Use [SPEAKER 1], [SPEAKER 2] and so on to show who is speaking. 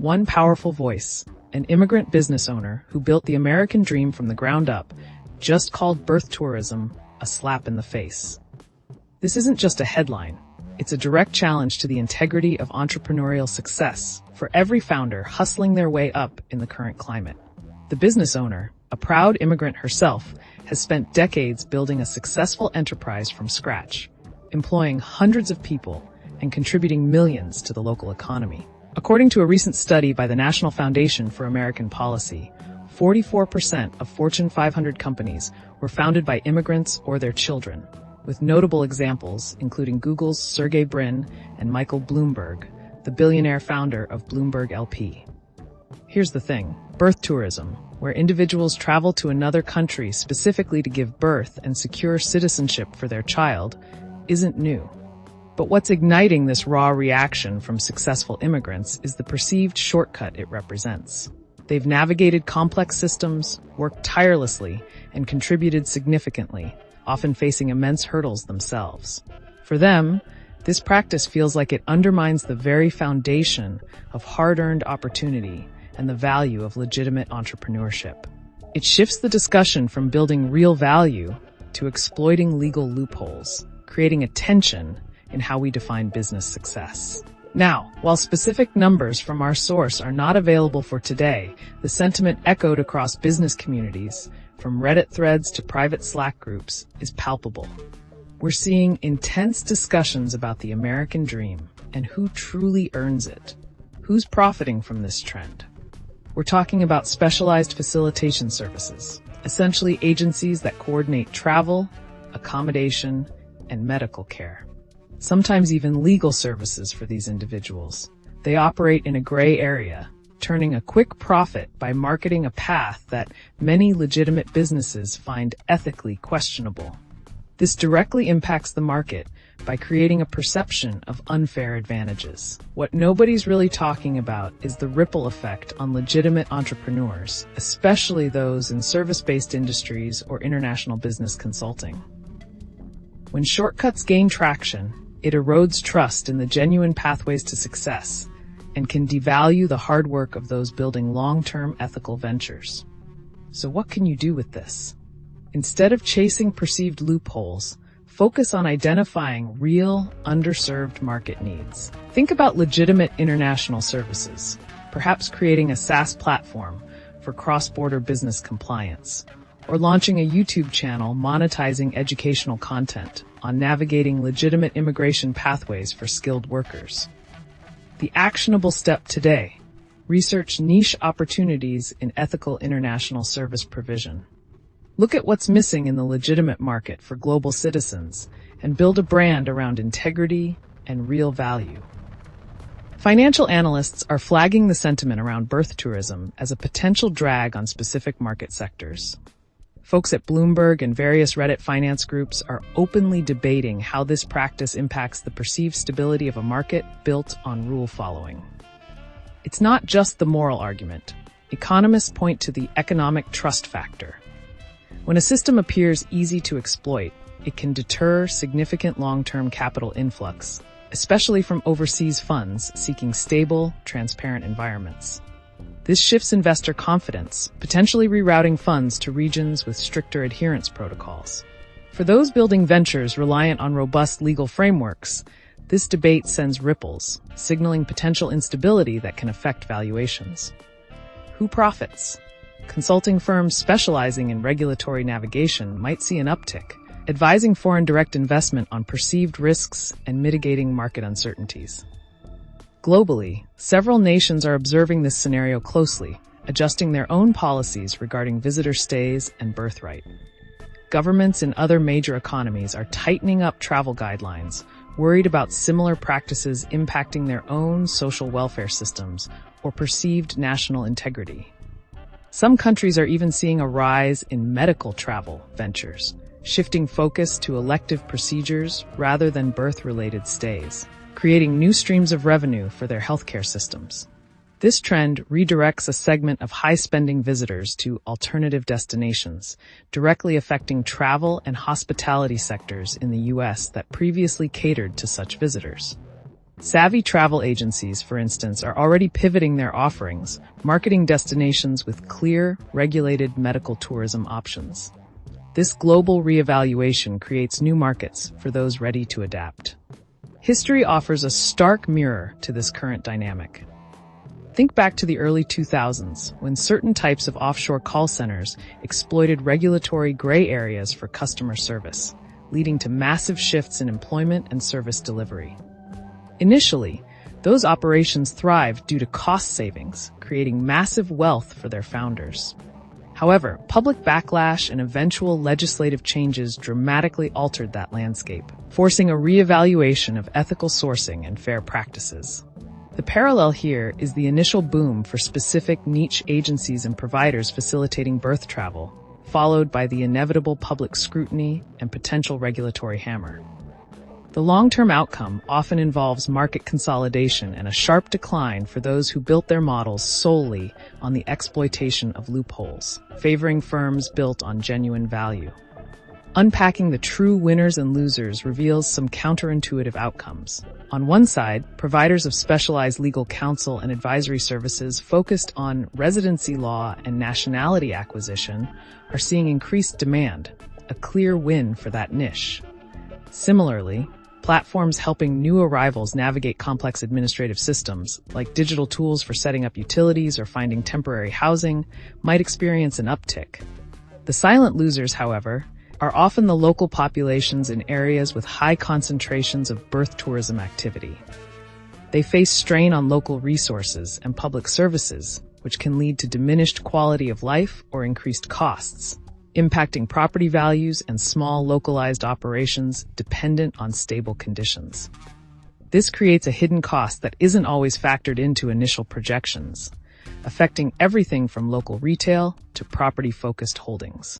[SPEAKER 1] One powerful voice, an immigrant business owner who built the American dream from the ground up, just called birth tourism a slap in the face. This isn't just a headline. It's a direct challenge to the integrity of entrepreneurial success for every founder hustling their way up in the current climate. The business owner, a proud immigrant herself, has spent decades building a successful enterprise from scratch, employing hundreds of people and contributing millions to the local economy. According to a recent study by the National Foundation for American Policy, 44% of Fortune 500 companies were founded by immigrants or their children, with notable examples including Google's Sergey Brin and Michael Bloomberg, the billionaire founder of Bloomberg LP. Here's the thing: birth tourism, where individuals travel to another country specifically to give birth and secure citizenship for their child, isn't new. But what's igniting this raw reaction from successful immigrants is the perceived shortcut it represents. They've navigated complex systems, worked tirelessly, and contributed significantly, often facing immense hurdles themselves. For them, this practice feels like it undermines the very foundation of hard-earned opportunity and the value of legitimate entrepreneurship. It shifts the discussion from building real value to exploiting legal loopholes, creating a tension in how we define business success. Now, while specific numbers from our source are not available for today, the sentiment echoed across business communities, from Reddit threads to private Slack groups, is palpable. We're seeing intense discussions about the American dream and who truly earns it. Who's profiting from this trend? We're talking about specialized facilitation services, essentially agencies that coordinate travel, accommodation, and medical care. Sometimes even legal services for these individuals. They operate in a gray area, turning a quick profit by marketing a path that many legitimate businesses find ethically questionable. This directly impacts the market by creating a perception of unfair advantages. What nobody's really talking about is the ripple effect on legitimate entrepreneurs, especially those in service-based industries or international business consulting. When shortcuts gain traction, it erodes trust in the genuine pathways to success and can devalue the hard work of those building long-term ethical ventures. So what can you do with this? Instead of chasing perceived loopholes, focus on identifying real, underserved market needs. Think about legitimate international services, perhaps creating a SaaS platform for cross-border business compliance, or launching a YouTube channel monetizing educational content on navigating legitimate immigration pathways for skilled workers. The actionable step today: research niche opportunities in ethical international service provision. Look at what's missing in the legitimate market for global citizens and build a brand around integrity and real value. Financial analysts are flagging the sentiment around birth tourism as a potential drag on specific market sectors. Folks at Bloomberg and various Reddit finance groups are openly debating how this practice impacts the perceived stability of a market built on rule following. It's not just the moral argument. Economists point to the economic trust factor. When a system appears easy to exploit, it can deter significant long-term capital influx, especially from overseas funds seeking stable, transparent environments. This shifts investor confidence, potentially rerouting funds to regions with stricter adherence protocols. For those building ventures reliant on robust legal frameworks, this debate sends ripples, signaling potential instability that can affect valuations. Who profits? Consulting firms specializing in regulatory navigation might see an uptick, advising foreign direct investment on perceived risks and mitigating market uncertainties. Globally, several nations are observing this scenario closely, adjusting their own policies regarding visitor stays and birthright. Governments in other major economies are tightening up travel guidelines, worried about similar practices impacting their own social welfare systems or perceived national integrity. Some countries are even seeing a rise in medical travel ventures, shifting focus to elective procedures rather than birth-related stays, creating new streams of revenue for their healthcare systems. This trend redirects a segment of high-spending visitors to alternative destinations, directly affecting travel and hospitality sectors in the U.S. that previously catered to such visitors. Savvy travel agencies, for instance, are already pivoting their offerings, marketing destinations with clear, regulated medical tourism options. This global reevaluation creates new markets for those ready to adapt. History offers a stark mirror to this current dynamic. Think back to the early 2000s, when certain types of offshore call centers exploited regulatory gray areas for customer service, leading to massive shifts in employment and service delivery. Initially, those operations thrived due to cost savings, creating massive wealth for their founders. However, public backlash and eventual legislative changes dramatically altered that landscape, forcing a reevaluation of ethical sourcing and fair practices. The parallel here is the initial boom for specific niche agencies and providers facilitating birth travel, followed by the inevitable public scrutiny and potential regulatory hammer. The long-term outcome often involves market consolidation and a sharp decline for those who built their models solely on the exploitation of loopholes, favoring firms built on genuine value. Unpacking the true winners and losers reveals some counterintuitive outcomes. On one side, providers of specialized legal counsel and advisory services focused on residency law and nationality acquisition are seeing increased demand, a clear win for that niche. Similarly, platforms helping new arrivals navigate complex administrative systems, like digital tools for setting up utilities or finding temporary housing, might experience an uptick. The silent losers, however, are often the local populations in areas with high concentrations of birth tourism activity. They face strain on local resources and public services, which can lead to diminished quality of life or increased costs, impacting property values and small localized operations dependent on stable conditions. This creates a hidden cost that isn't always factored into initial projections, affecting everything from local retail to property-focused holdings.